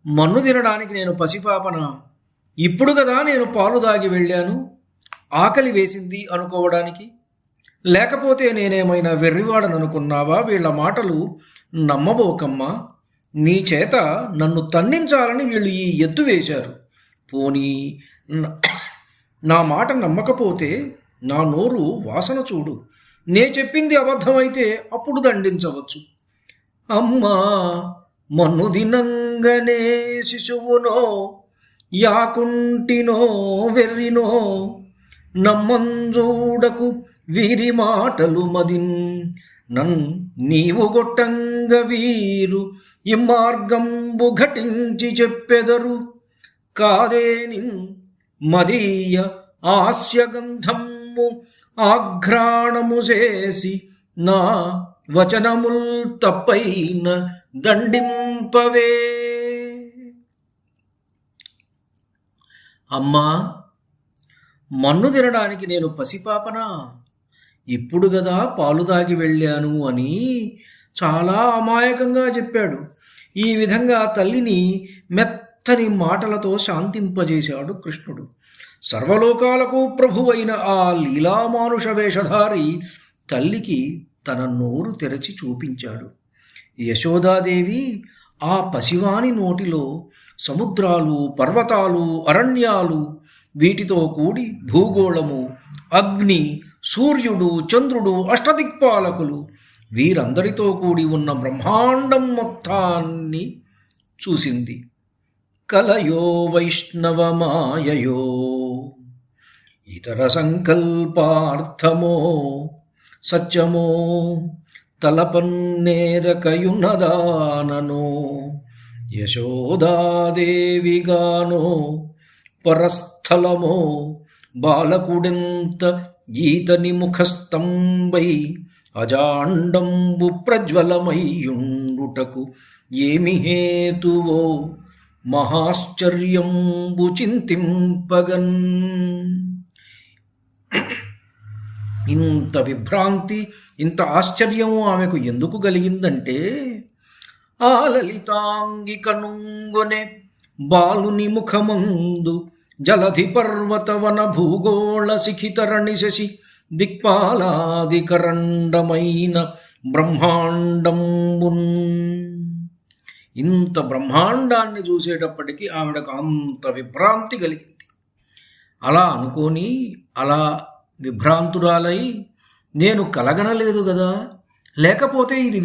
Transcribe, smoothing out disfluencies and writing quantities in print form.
మన్ను తినడానికి నేను పసిపాపన. ఇప్పుడు కదా నేను పాలు దాగి వెళ్ళాను, ఆకలి వేసింది అనుకోవడానికి. లేకపోతే నేనేమైనా వెర్రివాడననుకున్నావా? వీళ్ళ మాటలు నమ్మబోకమ్మా. నీ చేత నన్ను తన్నించాలని వీళ్ళు ఈ ఎత్తు వేశారు. పోనీ నా మాట నమ్మకపోతే నా నోరు వాసన చూడు. నే చెప్పింది అబద్ధమైతే అప్పుడు దండించవచ్చు. అమ్మా, మన్ను దినంగనే శిశువునో యాకుంటినో వెర్రినో నమ్మంజూడకు వీరి మాటలు మదిన్ నన్ నీవు గొట్టంగ వీరు ఇమ్మార్గంబు ఘటించి చెప్పెదరు. కాదేనిన్ మదీయ ఆస్యగంధము ఆఘ్రాణము చేసి నా వచనముల్ తప్పైన దండింపవే. అమ్మా, మన్ను తినడానికి నేను పసిపాపనా? ఇప్పుడు గదా పాలు దాగి వెళ్ళాను అని చాలా అమాయకంగా చెప్పాడు. ఈ విధంగా తల్లిని మెత్తని మాటలతో శాంతింపజేశాడు కృష్ణుడు. సర్వలోకాలకు ప్రభువైన ఆ లీలామానుష వేషధారి తల్లికి తన నోరు తెరచి చూపించాడు. యశోదాదేవి ఆ పసివాని నోటిలో సముద్రాలు, పర్వతాలు, అరణ్యాలు, వీటితో కూడి భూగోళము, అగ్ని, సూర్యుడు, చంద్రుడు, అష్టదిక్పాలకులు, వీరందరితో కూడి ఉన్న బ్రహ్మాండం మొత్తాన్ని చూసింది. కలయో వైష్ణవమాయయో ఇతర సంకల్పార్థమో సత్యమో తలపన్నేరకయున్నదాననో యశోదాదేవిగానో పరస్థలమో బాలకుడెంత ఈతని ముఖస్తంభై అజాండంబు ప్రజ్వలమయ్యుండుటకు ఏమి హేతువో మహాశ్చర్యంబు చింతింపగన్. ఇంత విభ్రాంతి, ఇంత ఆశ్చర్యము ఆమెకు ఎందుకు కలిగిందంటే, ఆ లలితాంగి కనుంగొనె బాలుని ముఖమందు జలధి పర్వతవన భూగోళ శిఖితరణి శశి దిక్పాలాదికరండమైన బ్రహ్మాండంబున్. ఇంత బ్రహ్మాండాన్ని చూసేటప్పటికీ ఆవిడకు అంత విభ్రాంతి కలిగింది. అలా అనుకొని అలా విభ్రాంతురాలై, నేను కలగనలేదు కదా, లేకపోతే ఇది